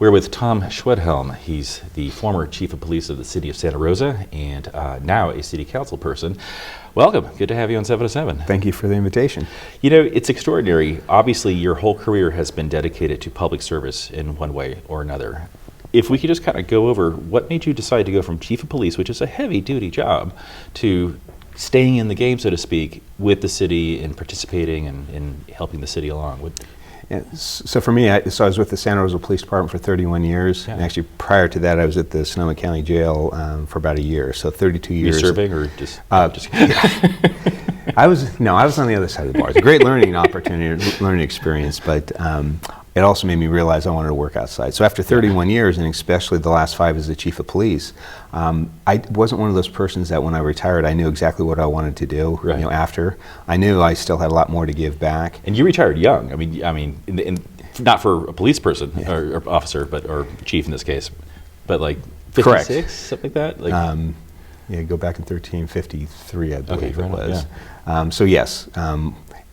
We're with Tom Schwedhelm. He's the former chief of police of the city of Santa Rosa and now a city council person. Welcome. Good to have you on 7 to 7. Thank you for the invitation. You know, it's extraordinary. Obviously, your whole career has been dedicated to public service in one way or another. If we could just kind of go over what made you decide to go from chief of police, which is a heavy-duty job, to staying in the game, so to speak, with the city and participating and helping the city along. Yeah, so for me, I was with the Santa Rosa Police Department for 31 years. Yeah. And actually, prior to that, I was at the Sonoma County Jail for about a year, so 32 years. You serving or just? Just I was on the other side of the bar. It's a great learning opportunity, learning experience, but it also made me realize I wanted to work outside. So after 31 years, and especially the last 5 as the chief of police, I wasn't one of those persons that when I retired, I knew exactly what I wanted to do. Right. After I knew I still had a lot more to give back. And you retired young. I mean, not for a police person or officer, or chief in this case, but like 56, correct. Something like that. Like, yeah, go back in 1353, I believe it was. Yeah. So yes.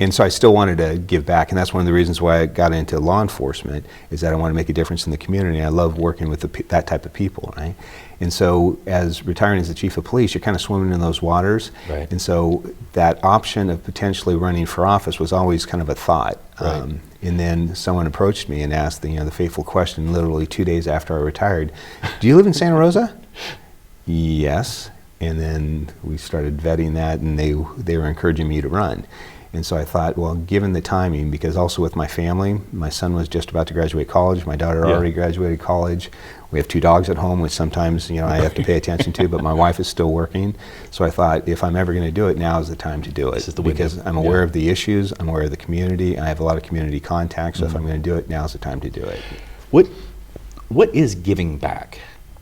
And so I still wanted to give back, and that's one of the reasons why I got into law enforcement, is that I want to make a difference in the community. I love working with that type of people, right? And so as retiring as the chief of police, you're kind of swimming in those waters. Right. And so that option of potentially running for office was always kind of a thought. Right. And then someone approached me and asked the fateful question literally 2 days after I retired, "Do you live in Santa Rosa?" Yes. And then we started vetting that, and they were encouraging me to run. And so I thought, well, given the timing, because also with my family, my son was just about to graduate college, my daughter already graduated college. We have 2 dogs at home, which sometimes I have to pay attention to, but my wife is still working. So I thought, if I'm ever going to do it, now is the time to do it. This is the because window. I'm aware of the issues, I'm aware of the community, I have a lot of community contacts, so if I'm going to do it, now is the time to do it. What is giving back,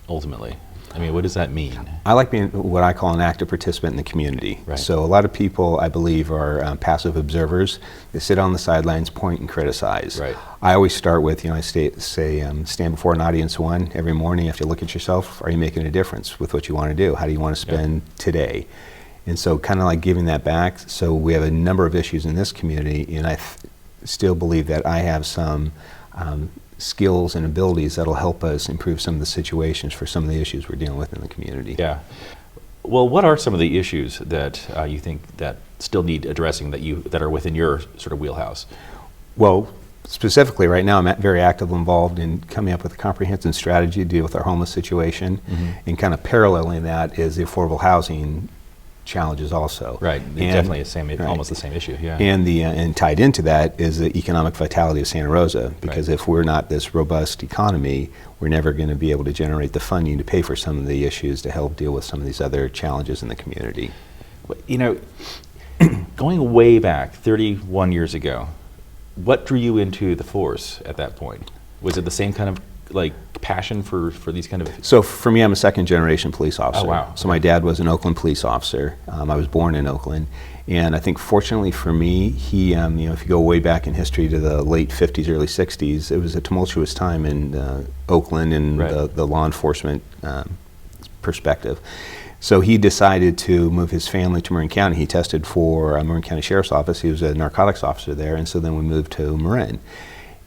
ultimately? I mean, what does that mean? I like being what I call an active participant in the community. Right. So a lot of people, I believe, are passive observers. They sit on the sidelines, point and criticize. Right. I always start with, I stand before an audience one every morning. You have to look at yourself. Are you making a difference with what you want to do? How do you want to spend today? And so kind of like giving that back. So we have a number of issues in this community, and I still believe that I have some skills and abilities that'll help us improve some of the situations for some of the issues we're dealing with in the community. Yeah. Well, what are some of the issues that you think that still need addressing that are within your sort of wheelhouse? Well, specifically right now, I'm very actively involved in coming up with a comprehensive strategy to deal with our homeless situation, and kind of paralleling that is the affordable housing challenges also. Right, definitely almost the same issue. Yeah. And tied into that is the economic vitality of Santa Rosa, because if we're not this robust economy, we're never going to be able to generate the funding to pay for some of the issues to help deal with some of these other challenges in the community. Going way back 31 years ago, what drew you into the force at that point? Was it the same kind of passion for these kind of? So for me, I'm a second generation police officer. Oh, wow. So my dad was an Oakland police officer. I was born in Oakland, and I think fortunately for me, he, if you go way back in history to the late 50s, early 60s, it was a tumultuous time in Oakland and the law enforcement perspective. So he decided to move his family to Moran County. He tested for Moran County Sheriff's Office. He was a narcotics officer there, and so then we moved to Moran.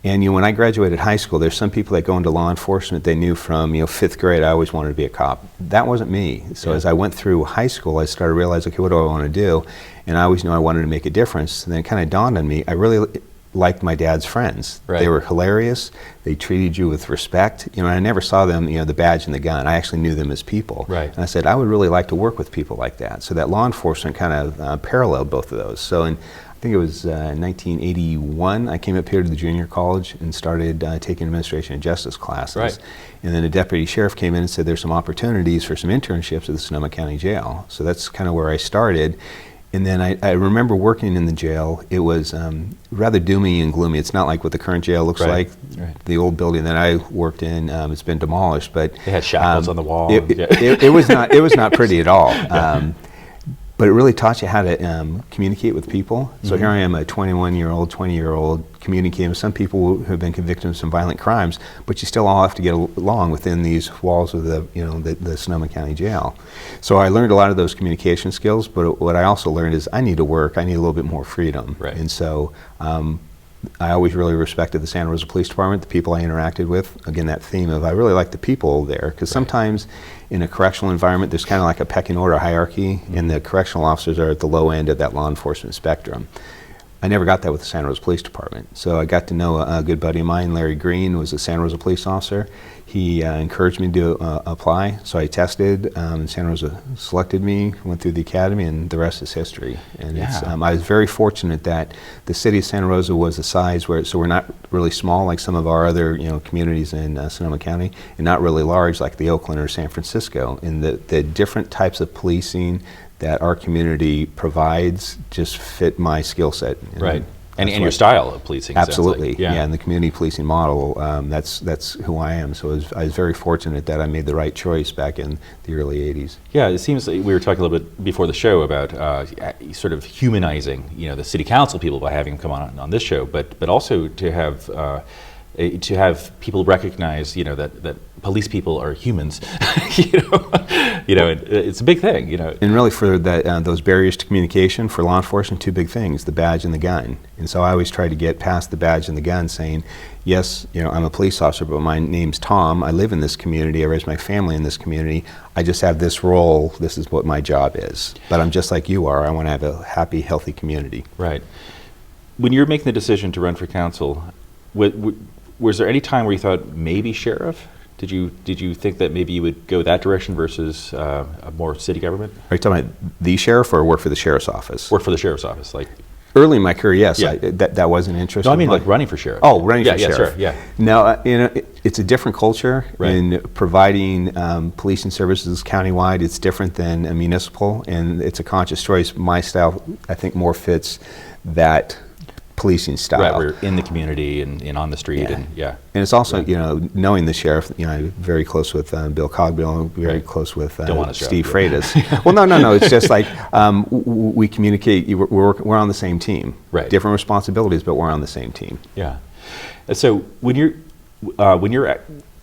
And when I graduated high school, there's some people that go into law enforcement, they knew from 5th grade I always wanted to be a cop. That wasn't me. So as I went through high school, I started to realize, okay, what do I want to do? And I always knew I wanted to make a difference. And then it kind of dawned on me, I really liked my dad's friends. Right. They were hilarious. They treated you with respect. I never saw them, the badge and the gun. I actually knew them as people. Right. And I said, I would really like to work with people like that. So that law enforcement kind of paralleled both of those. So I think it was 1981, I came up here to the junior college and started taking administration and justice classes. Right. And then a deputy sheriff came in and said there's some opportunities for some internships at the Sonoma County Jail. So that's kind of where I started. And then I remember working in the jail. It was rather doomy and gloomy. It's not like what the current jail looks like. Right. The old building that I worked in, it's been demolished. But they had shackles on the wall. It was not pretty at all. But it really taught you how to communicate with people. So here I am, a 21-year-old, 20-year-old, communicating with some people who have been convicted of some violent crimes, but you still all have to get along within these walls of the Sonoma County Jail. So I learned a lot of those communication skills, but what I also learned is I need to work, I need a little bit more freedom. Right. And so I always really respected the Santa Rosa Police Department, the people I interacted with. Again, that theme of I really like the people there, because sometimes in a correctional environment, there's kind of like a pecking order hierarchy, and the correctional officers are at the low end of that law enforcement spectrum. I never got that with the Santa Rosa Police Department. So I got to know a good buddy of mine, Larry Green, was a Santa Rosa police officer. He encouraged me to apply, so I tested. Santa Rosa selected me, went through the academy, and the rest is history. And I was very fortunate that the city of Santa Rosa was a size where, so we're not really small like some of our other communities in Sonoma County, and not really large like the Oakland or San Francisco. And the different types of policing that our community provides just fit my skill set. Right. And your style of policing. Absolutely. Like. Yeah, and the community policing model, that's who I am. So I was very fortunate that I made the right choice back in the early 80s. Yeah, it seems like we were talking a little bit before the show about sort of humanizing, the city council people by having them come on this show, but also to have people recognize, that police people are humans. It's a big thing. And really, for those barriers to communication for law enforcement, two big things: the badge and the gun. And so I always try to get past the badge and the gun, saying, yes, I'm a police officer, but my name's Tom. I live in this community. I raise my family in this community. I just have this role. This is what my job is. But I'm just like you are. I want to have a happy, healthy community. Right. When you're making the decision to run for council, was there any time where you thought maybe sheriff? Did you think that maybe you would go that direction versus a more city government? Are you talking about the sheriff or work for the sheriff's office? Work for the sheriff's office, like. Early in my career, yes, Yeah. that was an interest. No, I mean like running for sheriff. Oh, running for sheriff. Sure, yeah. No, it's a different culture in providing policing services countywide. It's different than a municipal, and it's a conscious choice. My style, I think, more fits that policing style. Right, we're in the community and on the street, and And it's also, knowing the sheriff, I'm very close with Bill Cogbill, very close with Steve Freitas. Well, no, it's just like we communicate, we're on the same team. Right. Different responsibilities, but we're on the same team. Yeah. And so when you're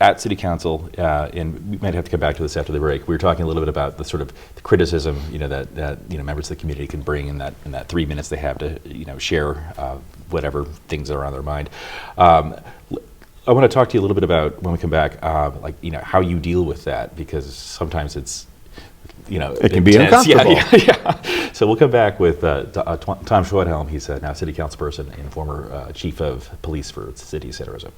at City Council, and we might have to come back to this after the break, we were talking a little bit about the sort of the criticism, that members of the community can bring in that 3 minutes they have to, share whatever things are on their mind. I want to talk to you a little bit about, when we come back, how you deal with that, because sometimes it's, it can be uncomfortable. Yeah. So we'll come back with Tom Schwedhelm. He's now City Council person and former Chief of Police for the City of Santa Rosa.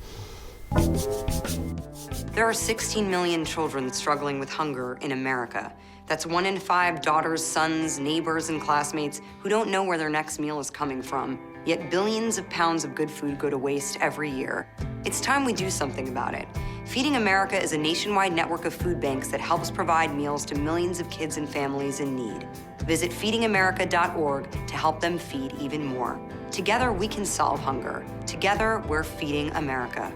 There are 16 million children struggling with hunger in America. That's 1 in 5 daughters, sons, neighbors, and classmates who don't know where their next meal is coming from. Yet billions of pounds of good food go to waste every year. It's time we do something about it. Feeding America is a nationwide network of food banks that helps provide meals to millions of kids and families in need. Visit feedingamerica.org to help them feed even more. Together, we can solve hunger. Together, we're feeding America.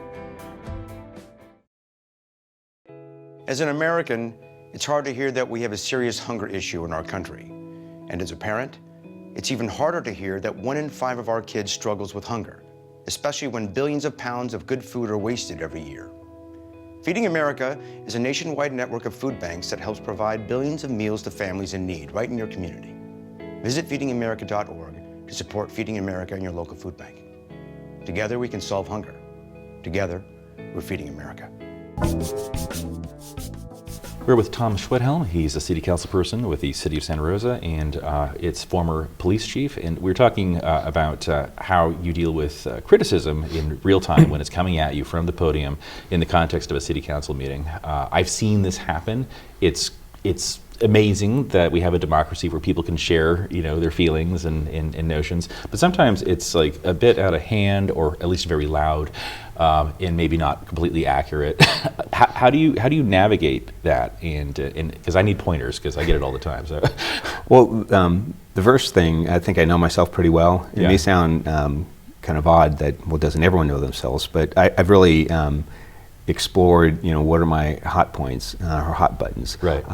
As an American, it's hard to hear that we have a serious hunger issue in our country. And as a parent, it's even harder to hear that 1 in 5 of our kids struggles with hunger, especially when billions of pounds of good food are wasted every year. Feeding America is a nationwide network of food banks that helps provide billions of meals to families in need right in your community. Visit feedingamerica.org to support Feeding America and your local food bank. Together we can solve hunger. Together, we're feeding America. We're with Tom Schwedhelm. He's a city council person with the City of Santa Rosa and its former police chief. And we're talking about how you deal with criticism in real time when it's coming at you from the podium in the context of a city council meeting. I've seen this happen. It's amazing that we have a democracy where people can share, their feelings and notions. But sometimes it's like a bit out of hand, or at least very loud, and maybe not completely accurate. How do you navigate that? And because I need pointers, because I get it all the time. So, well, the verse thing, I think I know myself pretty well. It may sound kind of odd that, doesn't everyone know themselves? But I've really explored, what are my hot points or hot buttons. Right.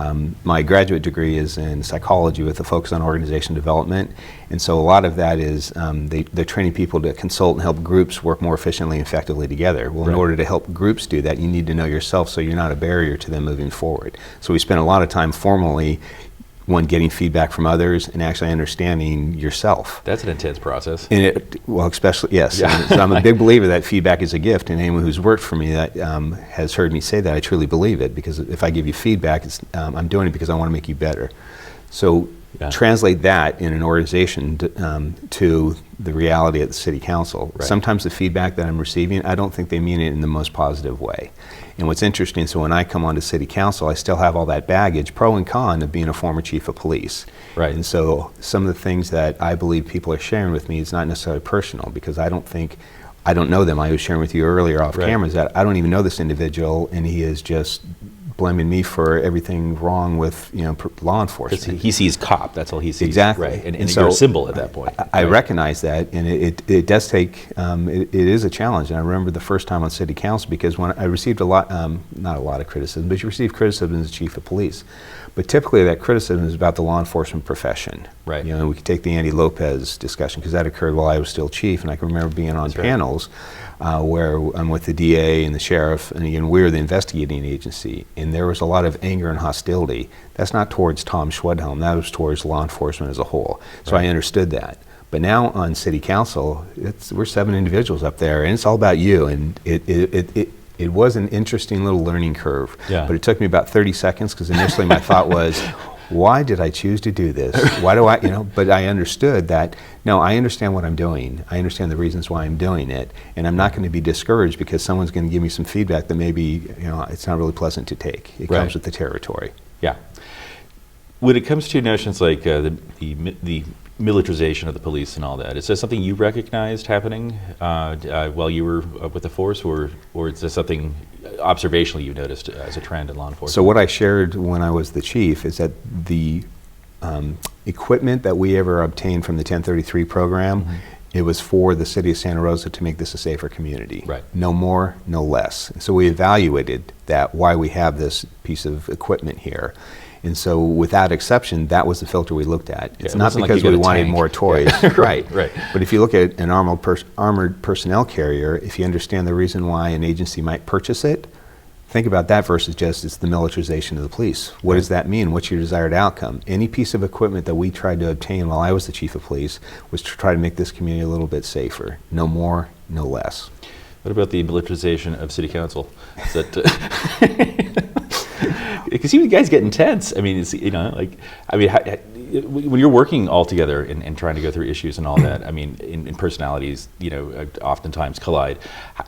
My graduate degree is in psychology with a focus on organization development, and so a lot of that is they're training people to consult and help groups work more efficiently and effectively together. Well, in order to help groups do that, you need to know yourself so you're not a barrier to them moving forward. So we spend a lot of time formally one, getting feedback from others, and actually understanding yourself. That's an intense process. And well, especially, yes. Yeah. So I'm a big believer that feedback is a gift, and anyone who's worked for me that has heard me say that, I truly believe it, because if I give you feedback, I'm doing it because I want to make you better. So translate that in an organization to the reality at the city council. Right. Sometimes the feedback that I'm receiving, I don't think they mean it in the most positive way. And what's interesting, so when I come onto city council, I still have all that baggage, pro and con, of being a former chief of police. Right. And so some of the things that I believe people are sharing with me is not necessarily personal, because I don't know them. I was sharing with you earlier off camera is that I don't even know this individual, and he is just blaming me for everything wrong with law enforcement. He sees cop, that's all he sees. Exactly. Right. And so you're a symbol at that point. I recognize that, and it does take, it is a challenge. And I remember the first time on city council, because when I received a lot, not a lot of criticism, but you receive criticism as chief of police. But typically that criticism is about the law enforcement profession. Right. And we could take the Andy Lopez discussion, because that occurred while I was still chief, and I can remember being on panels where I'm with the DA and the sheriff, and again, we're the investigating agency, and there was a lot of anger and hostility. That's not towards Tom Schwedhelm, that was towards law enforcement as a whole. So I understood that. But now on city council, we're 7 individuals up there, and it's all about you, and it was an interesting little learning curve. Yeah. But it took me about 30 seconds, because initially my thought was, why did I choose to do this? Why do I, but I understood that, no, I understand what I'm doing. I understand the reasons why I'm doing it. And I'm not going to be discouraged because someone's going to give me some feedback that maybe, it's not really pleasant to take. It comes with the territory. Yeah. When it comes to notions like the militarization of the police and all that, is that something you recognized happening while you were with the force, or is this something observationally you noticed as a trend in law enforcement? So what I shared when I was the chief is that the equipment that we ever obtained from the 1033 program, it was for the city of Santa Rosa to make this a safer community. Right. No more, no less. So we evaluated that, why we have this piece of equipment here. And so without exception, that was the filter we looked at. It's not because we wanted more toys. Right. But if you look at an armored personnel carrier, if you understand the reason why an agency might purchase it, think about that versus just it's the militarization of the police. What does that mean? What's your desired outcome? Any piece of equipment that we tried to obtain while I was the chief of police was to try to make this community a little bit safer. No more, no less. What about the militarization of city council? Is that, because you guys get intense. I mean, it's, when you're working all together and trying to go through issues and all that, I mean, in personalities, oftentimes collide.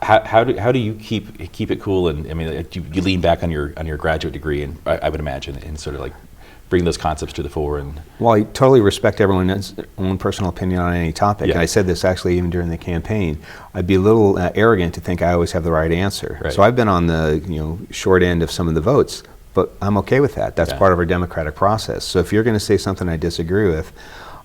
How do you keep it cool? And I mean, you lean back on your graduate degree, and I would imagine, and sort of like bring those concepts to the fore. And well, I totally respect everyone's own personal opinion on any topic. Yeah. And I said this actually even during the campaign. I'd be a little arrogant to think I always have the right answer. Right. So I've been on the short end of some of the votes. But I'm okay with that. That's part of our democratic process. So if you're going to say something I disagree with,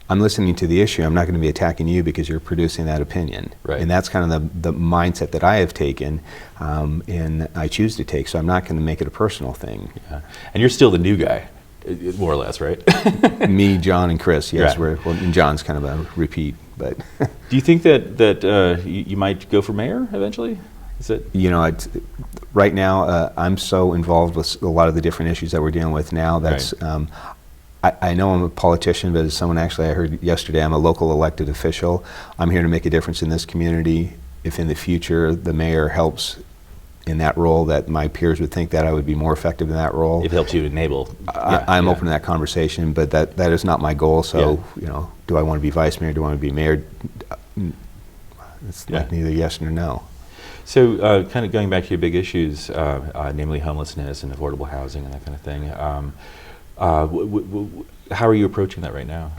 I'm listening to the issue. I'm not going to be attacking you because you're producing that opinion. Right. And that's kind of the mindset that I have taken and I choose to take. So I'm not going to make it a personal thing. Yeah. And you're still the new guy, more or less, right? Me, John, and Chris, yes. Right. And John's kind of a repeat. But do you think that you might go for mayor eventually? Is it? Right now, I'm so involved with a lot of the different issues that we're dealing with now. That's I know I'm a politician, but as someone actually I heard yesterday, I'm a local elected official. I'm here to make a difference in this community. If in the future the mayor helps in that role, that my peers would think that I would be more effective in that role. It helps you enable. I'm open to that conversation, but that is not my goal. So do I want to be vice mayor? Do I want to be mayor? It's like neither yes nor no. So kind of going back to your big issues, namely homelessness and affordable housing and that kind of thing, how are you approaching that right now?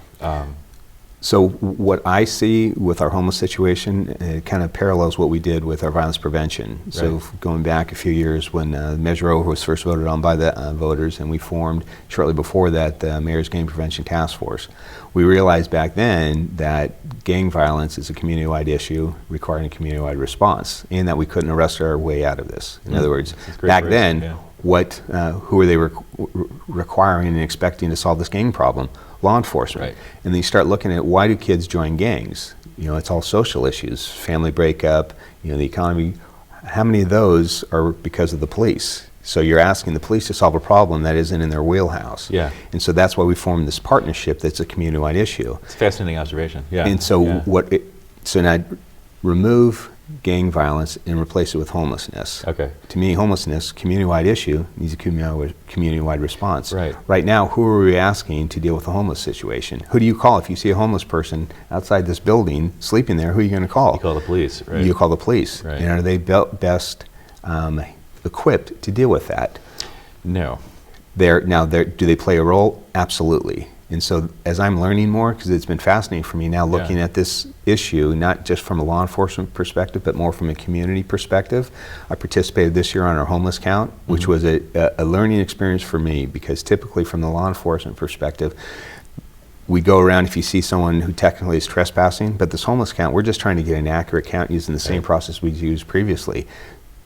So what I see with our homeless situation, it kind of parallels what we did with our violence prevention. Right. So going back a few years when Measure O was first voted on by the voters, and we formed shortly before that the Mayor's Gang Prevention Task Force. We realized back then that gang violence is a community-wide issue requiring a community-wide response, and that we couldn't arrest our way out of this. In other words, back then, who were they requiring and expecting to solve this gang problem? Law enforcement. Right. And then you start looking at why do kids join gangs? It's all social issues, family breakup, the economy. How many of those are because of the police? So you're asking the police to solve a problem that isn't in their wheelhouse. Yeah. And so that's why we formed this partnership that's a community-wide issue. It's a fascinating observation. Yeah. And so Yeah. so now remove gang violence and replace it with homelessness. Okay. To me, homelessness, community-wide issue, needs a community-wide response. Right. Right now, who are we asking to deal with the homeless situation? Who do you call if you see a homeless person outside this building sleeping there? Who are you going to call? You call the police, right? You call the police. Right. And are they best equipped to deal with that? No. Do they play a role? Absolutely. And so as I'm learning more, because it's been fascinating for me now looking at this issue, not just from a law enforcement perspective, but more from a community perspective. I participated this year on our homeless count, which was a learning experience for me, because typically from the law enforcement perspective, we go around if you see someone who technically is trespassing, but this homeless count, we're just trying to get an accurate count using the same process we used previously.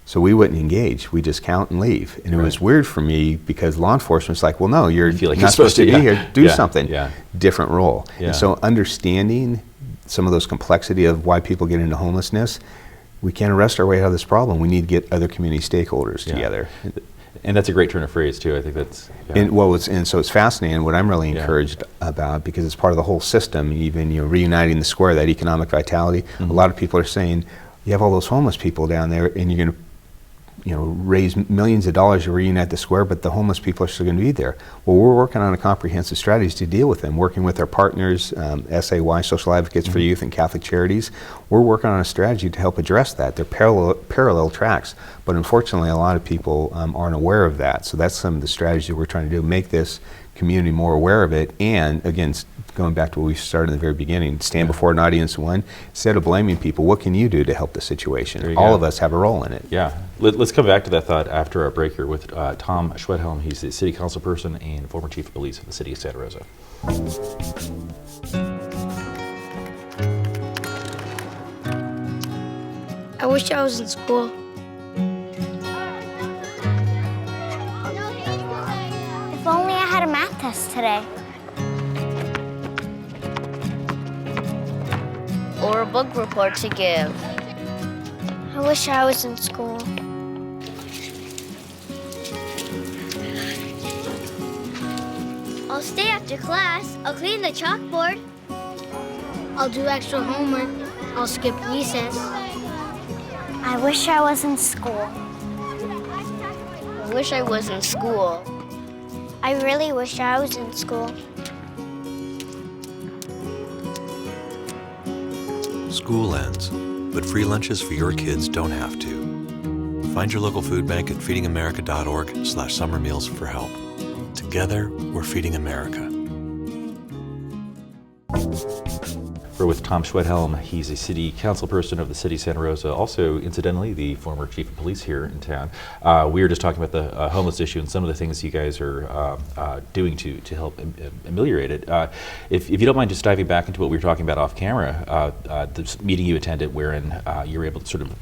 So we wouldn't engage. We just count and leave. And it was weird for me because law enforcement's like, well, no, you're feel like not you're supposed to be here. Do something. Yeah. Different role. Yeah. And so understanding some of those complexity of why people get into homelessness, we can't arrest our way out of this problem. We need to get other community stakeholders together. And that's a great turn of phrase too. I think that's. Yeah. And so it's fascinating. What I'm really encouraged about, because it's part of the whole system, even reuniting the square, that economic vitality. A lot of people are saying, you have all those homeless people down there, and you're going to raise millions of dollars to reunite the square, but the homeless people are still going to be there. Well, we're working on a comprehensive strategy to deal with them, working with our partners, SAY, Social Advocates for Youth, and Catholic Charities. We're working on a strategy to help address that. They're parallel tracks, but unfortunately a lot of people aren't aware of that. So that's some of the strategies that we're trying to do, make this community more aware of it, and again, going back to what we started in the very beginning, stand before an audience one, instead of blaming people, what can you do to help the situation? All of us have a role in it. Yeah. Let's come back to that thought after our break here with Tom Schwedhelm. He's the city council person and former chief of police of the city of Santa Rosa. I wish I was in school. If only I had a math test today. Or a book report to give. I wish I was in school. I'll stay after class. I'll clean the chalkboard. I'll do extra homework. I'll skip recess. I wish I was in school. I wish I was in school. I really wish I was in school. School ends, but free lunches for your kids don't have to. Find your local food bank at feedingamerica.org/summer meals for help. Together, we're feeding America. We're with Tom Schwedhelm. He's a city council person of the city of Santa Rosa, also incidentally the former chief of police here in town. We were just talking about the homeless issue and some of the things you guys are doing to help ameliorate it. If you don't mind just diving back into what we were talking about off camera, this meeting you attended wherein you were able to sort of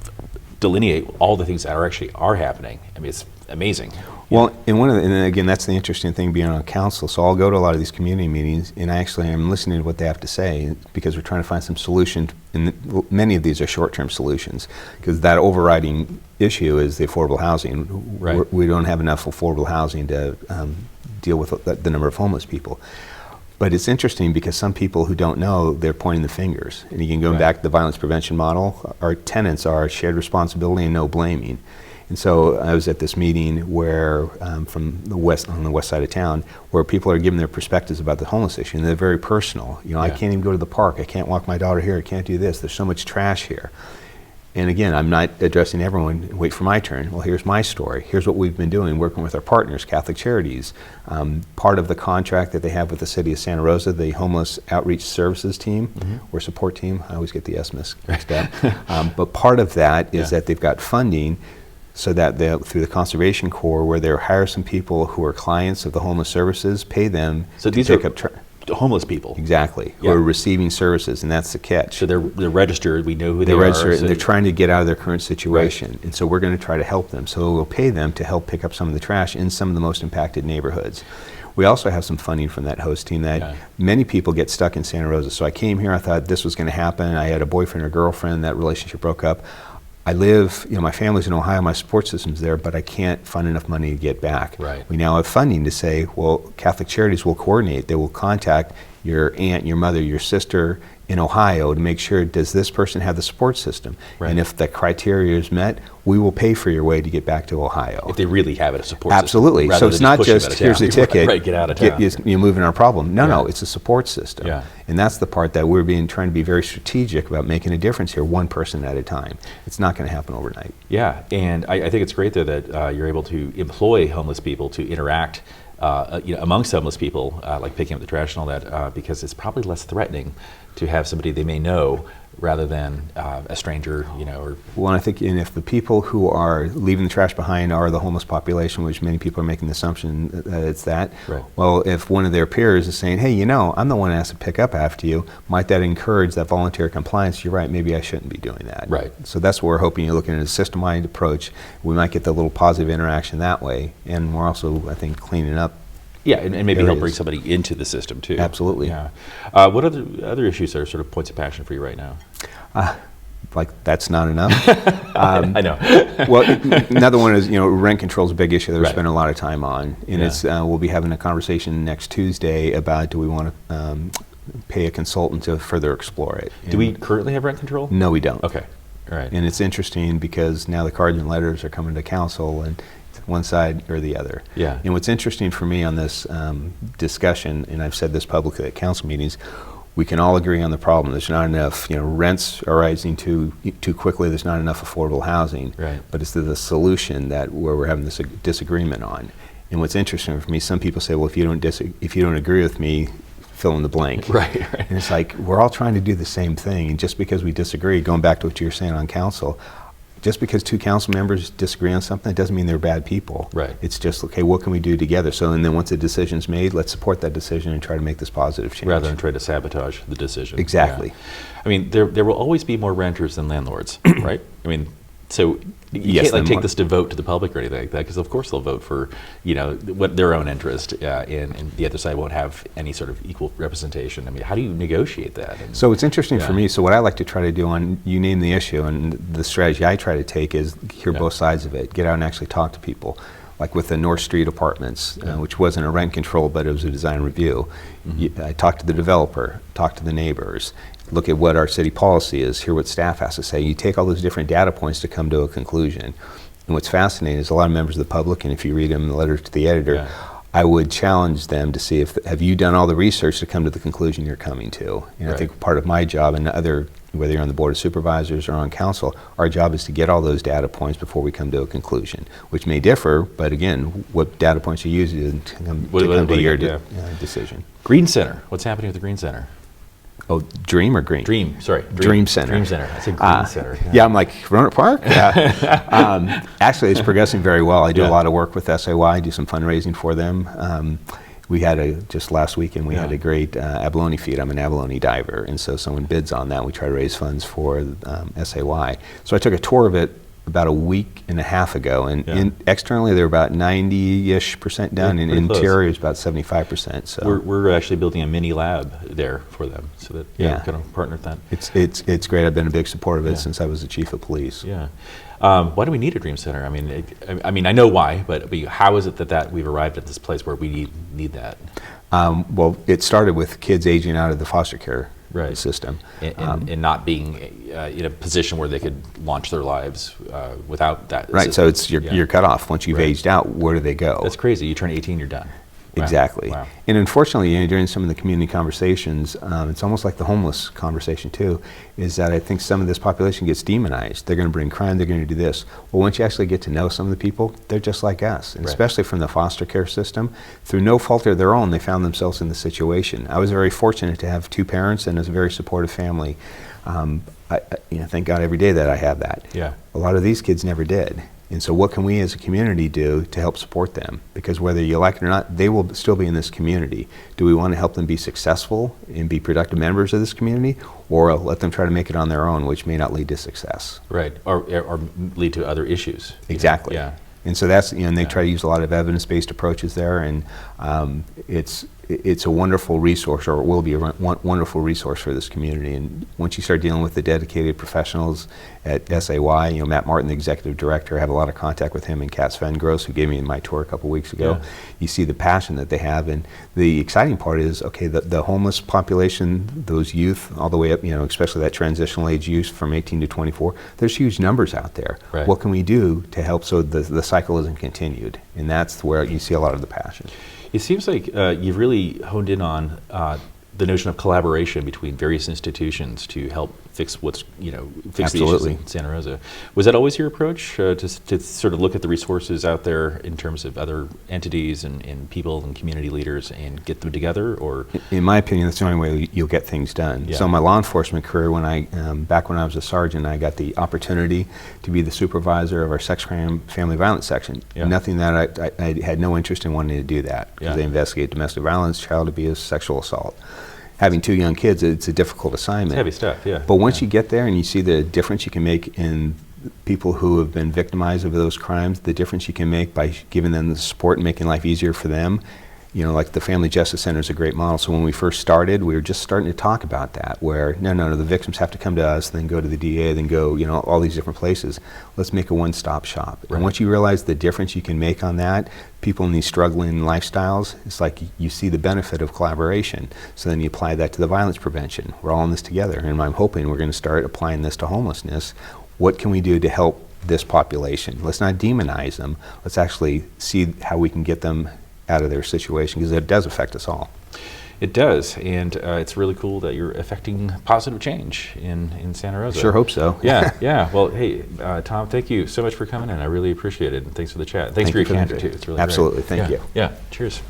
delineate all the things that are happening. I mean, it's amazing. Well, and again, that's the interesting thing being on council. So I'll go to a lot of these community meetings, and I actually am listening to what they have to say, because we're trying to find some solutions. And many of these are short-term solutions, because that overriding issue is the affordable housing. Right. We don't have enough affordable housing to deal with the number of homeless people. But it's interesting because some people who don't know, they're pointing the fingers. And again, going back to the violence prevention model, our tenets are shared responsibility and no blaming. And so I was at this meeting where, on the west side of town, where people are giving their perspectives about the homeless issue, and they're very personal. I can't even go to the park. I can't walk my daughter here. I can't do this. There's so much trash here. And again, I'm not addressing everyone. Wait for my turn. Well, here's my story. Here's what we've been doing, working with our partners, Catholic Charities. Part of the contract that they have with the city of Santa Rosa, the Homeless Outreach Services team, or support team. I always get the S mixed up. But part of that is that they've got funding so that through the Conservation Corps, where they'll hire some people who are clients of the homeless services, pay them So to these pick are up homeless people. Exactly, who are receiving services, and that's the catch. So they're registered. We know who they They're are. registered, So and they're trying to get out of their current situation. And so we're going to try to help them. So we'll pay them to help pick up some of the trash in some of the most impacted neighborhoods. We also have some funding from that host team that many people get stuck in Santa Rosa. So I came here, I thought this was going to happen. I had a boyfriend or girlfriend, that relationship broke up. I live, my family's in Ohio, my support system's there, but I can't find enough money to get back. Right. We now have funding to say, well, Catholic Charities will coordinate. They will contact your aunt, your mother, your sister in Ohio to make sure, does this person have the support system? Right. And if the criteria is met, we will pay for your way to get back to Ohio. If they really have it, a support Absolutely. system. So it's not just, push 'em out of here's the town. ticket, Right, get out of town. you're moving our problem. No, Yeah. it's a support system. Yeah. And that's the part that we're trying to be very strategic about making a difference here, one person at a time. It's not going to happen overnight. Yeah, and I think it's great, though, that you're able to employ homeless people to interact amongst homeless people, like picking up the trash and all that, because it's probably less threatening to have somebody they may know rather than a stranger, or... Well, and I think if the people who are leaving the trash behind are the homeless population, which many people are making the assumption that it's that, Right. well, if one of their peers is saying, hey, I'm the one that has to pick up after you, might that encourage that voluntary compliance? You're right, maybe I shouldn't be doing that. Right. So that's what we're hoping. You're looking at a system-wide approach. We might get the little positive interaction that way, and we're also, I think, cleaning up. Yeah, and maybe help areas. bring somebody into the system, too. Absolutely. Yeah. What other issues are sort of points of passion for you right now? Like, that's not enough. I know. Well, another one is, rent control is a big issue that we're Right. spending a lot of time on. And Yeah. it's we'll be having a conversation next Tuesday about, do we want to pay a consultant to further explore it? Do we And currently have rent control? No, we don't. Okay, all right. And it's interesting because now the cards and letters are coming to council, and it's one side or the other. Yeah. And what's interesting for me on this discussion, and I've said this publicly at council meetings, we can all agree on the problem. There's not enough, rents are rising too quickly. There's not enough affordable housing. Right. But it's the solution where we're having this disagreement on. And what's interesting for me, some people say, well, if you don't agree with me, fill in the blank. Right. And it's like, we're all trying to do the same thing. And just because we disagree, going back to what you were saying on council, just because two council members disagree on something, it doesn't mean they're bad people. Right. It's just, okay, what can we do together? So, and then once a decision's made, let's support that decision and try to make this positive change. Rather than try to sabotage the decision. Exactly. Yeah. I mean, there will always be more renters than landlords, right? I mean, so you Yes, can't take more. this to vote to the public or anything like that, because of course they'll vote for, what their own interest, and the other side won't have any sort of equal representation. I mean, how do you negotiate that? And, So it's interesting for Yeah. me. So what I like to try to do you name the issue, and the strategy I try to take is hear Yeah. both sides of it, get out and actually talk to people. Like with the North Street Apartments, which wasn't a rent control, but it was a design review. I talked to the developer, talked to the neighbors, look at what our city policy is, hear what staff has to say. You take all those different data points to come to a conclusion. And what's fascinating is a lot of members of the public, and if you read them in the letter to the editor, Yeah. I would challenge them to see have you done all the research to come to the conclusion you're coming to. And I Right. think part of my job, and whether you're on the board of supervisors or on council, our job is to get all those data points before we come to a conclusion, which may differ, but again, what data points you use to come to your decision. Green Center. What's happening with the Green Center? Oh, Dream or Green? Dream Center. Dream Center. Dream Center. I said Green Center. Yeah, I'm like, Roanoke Park? Yeah. Actually, it's progressing very well. I do Yeah. a lot of work with SAY, do some fundraising for them. We had just last weekend, we had Yeah. a great abalone feed. I'm an abalone diver, and so someone bids on that. We try to raise funds for SAY. So I took a tour of it about a week and a half ago, and Yeah. externally they're about 90-ish% done, Yeah, and pretty close. interior is about 75%. So We're actually building a mini lab there for them, so that Yeah. we're going to partner with that. it's great. I've been a big supporter of it Yeah. since I was the chief of police. Yeah. Why do we need a Dream Center? I mean, I know why, but how is it that we've arrived at this place where we need that? Well, it started with kids aging out of the foster care Right. system. And not being in a position where they could launch their lives without that. Right, so it's Yeah. you're cut off. Once you've Right. aged out, where do they go? That's crazy. You turn 18, you're done. Wow. Exactly. Wow. And unfortunately, during some of the community conversations, it's almost like the homeless conversation too, is that I think some of this population gets demonized. They're going to bring crime, they're going to do this. Well, once you actually get to know some of the people, they're just like us. And Right. especially from the foster care system, through no fault of their own, they found themselves in the situation. I was very fortunate to have two parents and a very supportive family. I thank God every day that I have that. Yeah. A lot of these kids never did. And so what can we as a community do to help support them? Because whether you like it or not, they will still be in this community. Do we want to help them be successful and be productive members of this community, or let them try to make it on their own, which may not lead to success? Right. Or lead to other issues. Exactly. Yeah. And so that's, and they Yeah. try to use a lot of evidence-based approaches there, and it's it's a wonderful resource, or it will be a wonderful resource for this community. And once you start dealing with the dedicated professionals at SAY, you know, Matt Martin, the executive director, I have a lot of contact with him, and Kat Sven-Gross, who gave me my tour a couple weeks ago. Yeah. You see the passion that they have, and the exciting part is, okay, the homeless population, those youth, all the way up, you know, especially that transitional age youth from 18 to 24, there's huge numbers out there. Right. What can we do to help so the cycle isn't continued? And that's where you see a lot of the passion. It seems like you've really honed in on the notion of collaboration between various institutions to help fix fix the issues Absolutely. in Santa Rosa. Was that always your approach, to sort of look at the resources out there in terms of other entities and people and community leaders and get them together, or? In my opinion, that's the only way you'll get things done. Yeah. So my law enforcement career, back when I was a sergeant, I got the opportunity to be the supervisor of our sex crime family violence section. Yeah. Nothing that I had no interest in wanting to do that, because Yeah. they investigate domestic violence, child abuse, sexual assault. Having 2 young kids, it's a difficult assignment. It's heavy stuff, yeah. But once Yeah. you get there and you see the difference you can make in people who have been victimized of those crimes, the difference you can make by giving them the support and making life easier for them, you know, like the Family Justice Center is a great model. So when we first started, we were just starting to talk about that, where no, the victims have to come to us, then go to the DA, then go, you know, all these different places. Let's make a one-stop shop. Right. And once you realize the difference you can make on that, people in these struggling lifestyles, it's like you see the benefit of collaboration. So then you apply that to the violence prevention. We're all in this together, and I'm hoping we're going to start applying this to homelessness. What can we do to help this population? Let's not demonize them. Let's actually see how we can get them out of their situation, because it does affect us all. It does, and it's really cool that you're affecting positive change in Santa Rosa. Sure hope so. Yeah, yeah. Well, hey, Tom, thank you so much for coming in. I really appreciate it, and thanks for the chat. Thanks Thank for you your for the candor, interview. too. It's really Absolutely. great. Thank you. Yeah, cheers.